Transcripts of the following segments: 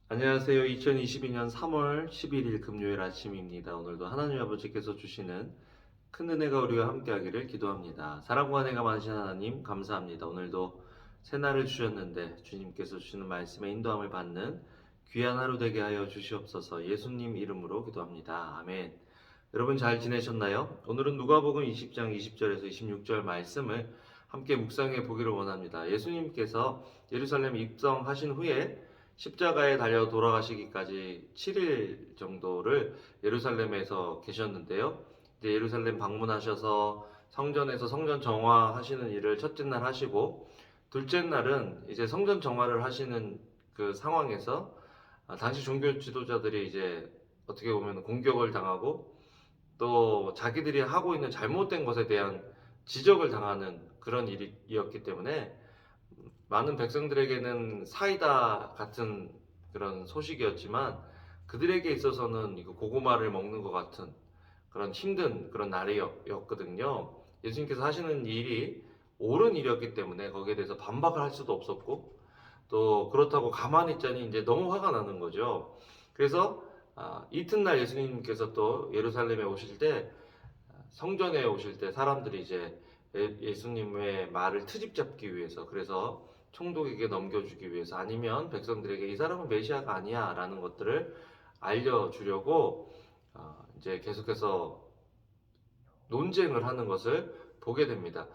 안녕하세요. 2022년 3월 11일 금요일 아침입니다. 오늘도 하나님 아버지께서 주시는 큰 은혜가 우리와 함께하기를 기도합니다. 사랑과 은혜가 많으신 하나님 감사합니다. 오늘도 새날을 주셨는데 주님께서 주시는 말씀에 인도함을 받는 귀한 하루 되게 하여 주시옵소서. 예수님 이름으로 기도합니다. 아멘. 여러분 잘 지내셨나요? 오늘은 누가복음 20장 20절에서 26절 말씀을 함께 묵상해 보기를 원합니다. 예수님께서 예루살렘 입성하신 후에 십자가에 달려 돌아가시기까지 7일 정도를 예루살렘에서 계셨는데요. 이제 예루살렘 방문하셔서 성전에서 성전 정화하시는 일을 첫째 날 하시고, 둘째 날은 이제 성전 정화를 하시는 그 상황에서 당시 종교 지도자들이 이제 어떻게 보면 공격을 당하고, 또 자기들이 하고 있는 잘못된 것에 대한 지적을 당하는 그런 일이었기 때문에 많은 백성들에게는 사이다 같은 그런 소식이었지만, 그들에게 있어서는 이거 고구마를 먹는 것 같은 그런 힘든 그런 날이었거든요. 예수님께서 하시는 일이 옳은 일이었기 때문에 거기에 대해서 반박을 할 수도 없었고, 또 그렇다고 가만히 있자니 이제 너무 화가 나는 거죠. 그래서 이튿날 예수님께서 또 예루살렘에 오실 때, 성전에 오실 때 사람들이 이제 예수님의 말을 트집 잡기 위해서, 그래서 총독에게 넘겨주기 위해서, 아니면 백성들에게 이 사람은 메시아가 아니야 라는 것들을 알려주려고 이제 계속해서 논쟁을 하는 것을 보게 됩니다.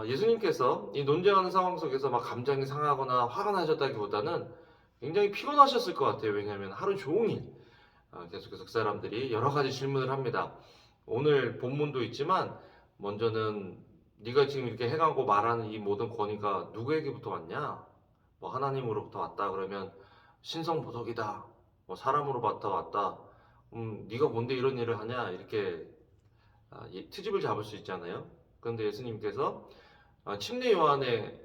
예수님께서 이 논쟁하는 상황 속에서 막 감정이 상하거나 화가 나셨다기보다는 굉장히 피곤하셨을 것 같아요. 왜냐하면 하루 종일 계속해서 그 사람들이 여러 가지 질문을 합니다. 오늘 본문도 있지만, 먼저는 네가 지금 이렇게 행하고 말하는 이 모든 권위가 누구에게부터 왔냐? 뭐 하나님으로부터 왔다 그러면 신성보석이다. 뭐 사람으로부터 왔다. 네가 뭔데 이런 일을 하냐? 이렇게 트집을 잡을 수 있잖아요. 그런데 예수님께서 침례 요한의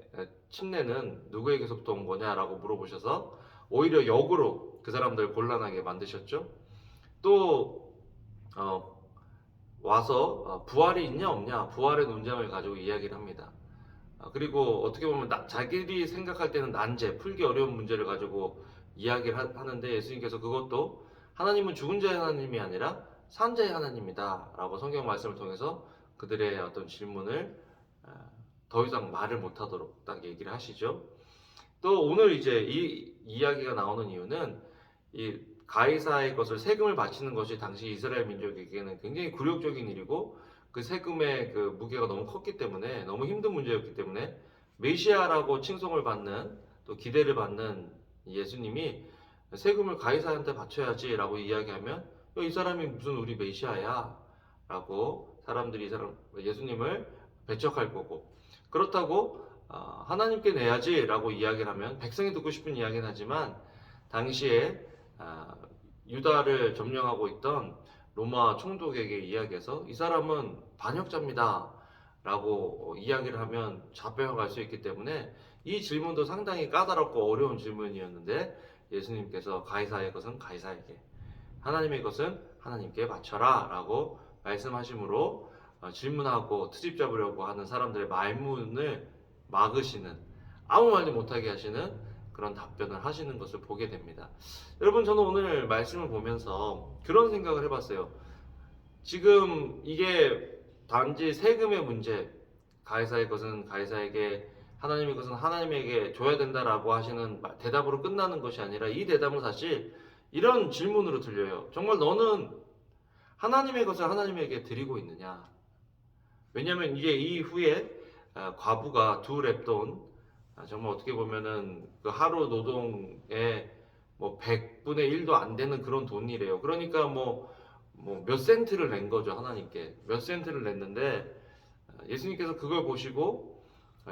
침례는 누구에게서부터 온 거냐라고 물어보셔서 오히려 역으로 그 사람들을 곤란하게 만드셨죠. 또 와서 부활이 있냐 없냐, 부활의 논쟁을 가지고 이야기를 합니다. 그리고 어떻게 보면 자기들이 생각할 때는 난제, 풀기 어려운 문제를 가지고 이야기를 하는데, 예수님께서 그것도 하나님은 죽은 자의 하나님이 아니라 산 자의 하나님이다 라고 성경 말씀을 통해서 그들의 어떤 질문을 더 이상 말을 못하도록 딱 얘기를 하시죠. 또 오늘 이제 이 이야기가 나오는 이유는, 이 가이사의 것을 세금을 바치는 것이 당시 이스라엘 민족에게는 굉장히 굴욕적인 일이고, 그 세금의 그 무게가 너무 컸기 때문에, 너무 힘든 문제였기 때문에, 메시아라고 칭송을 받는, 또 기대를 받는 예수님이 세금을 가이사한테 바쳐야지라고 이야기하면, 이 사람이 무슨 우리 메시아야 라고 사람들이 예수님을 배척할 거고, 그렇다고 하나님께 내야지 라고 이야기를 하면 백성이 듣고 싶은 이야기는 하지만, 당시에 유다를 점령하고 있던 로마 총독에게 이야기해서 이 사람은 반역자입니다 라고 이야기를 하면 잡혀갈 수 있기 때문에, 이 질문도 상당히 까다롭고 어려운 질문이었는데, 예수님께서 가이사의 것은 가이사에게, 하나님의 것은 하나님께 바쳐라 라고 말씀하심으로 질문하고 트집 잡으려고 하는 사람들의 말문을 막으시는, 아무 말도 못하게 하시는 그런 답변을 하시는 것을 보게 됩니다. 여러분, 저는 오늘 말씀을 보면서 그런 생각을 해봤어요. 지금 이게 단지 세금의 문제, 가이사의 것은 가이사에게, 하나님의 것은 하나님에게 줘야 된다라고 하시는 대답으로 끝나는 것이 아니라, 이 대답은 사실 이런 질문으로 들려요. 정말 너는 하나님의 것을 하나님에게 드리고 있느냐? 왜냐하면 이게 이후에 과부가 두 렙돈, 정말 어떻게 보면은 그 하루 노동의 뭐 100분의 1도 안 되는 그런 돈이래요. 그러니까 뭐 몇 센트를 낸 거죠. 하나님께 몇 센트를 냈는데, 예수님께서 그걸 보시고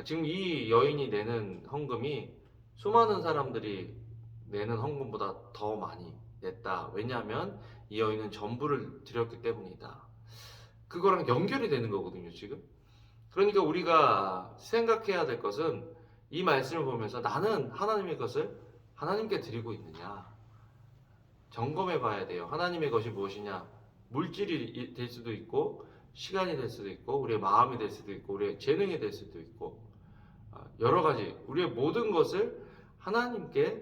지금 이 여인이 내는 헌금이 수많은 사람들이 내는 헌금보다 더 많이 냈다. 왜냐하면 이 여인은 전부를 드렸기 때문이다. 그거랑 연결이 되는 거거든요, 지금. 그러니까 우리가 생각해야 될 것은, 이 말씀을 보면서 나는 하나님의 것을 하나님께 드리고 있느냐 점검해 봐야 돼요. 하나님의 것이 무엇이냐? 물질이 될 수도 있고, 시간이 될 수도 있고, 우리의 마음이 될 수도 있고, 우리의 재능이 될 수도 있고, 여러 가지 우리의 모든 것을 하나님께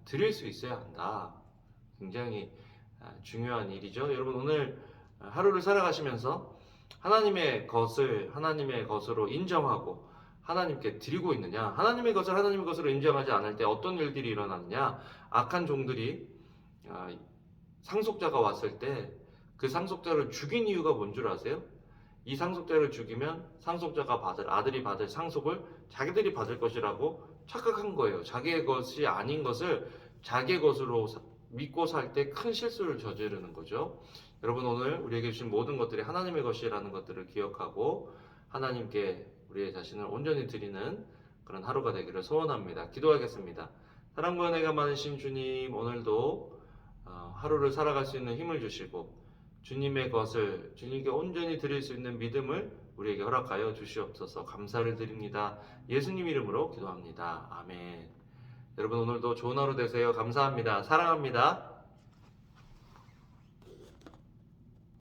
드릴 수 있어야 한다. 굉장히 중요한 일이죠. 여러분 오늘 하루를 살아가시면서 하나님의 것으로 인정하고 하나님께 드리고 있느냐? 하나님의 것을 하나님의 것으로 인정하지 않을 때 어떤 일들이 일어나느냐? 악한 종들이 상속자가 왔을 때 그 상속자를 죽인 이유가 뭔 줄 아세요? 이 상속자를 죽이면 아들이 받을 상속을 자기들이 받을 것이라고 착각한 거예요. 자기의 것이 아닌 것을 자기의 것으로 믿고 살 때 큰 실수를 저지르는 거죠. 여러분 오늘 우리에게 주신 모든 것들이 하나님의 것이라는 것들을 기억하고 하나님께 우리의 자신을 온전히 드리는 그런 하루가 되기를 소원합니다. 기도하겠습니다. 사랑과 은혜가 많으신 주님, 오늘도 하루를 살아갈 수 있는 힘을 주시고 주님의 것을 주님께 온전히 드릴 수 있는 믿음을 우리에게 허락하여 주시옵소서. 감사를 드립니다. 예수님 이름으로 기도합니다. 아멘. 여러분 오늘도 좋은 하루 되세요. 감사합니다. 사랑합니다.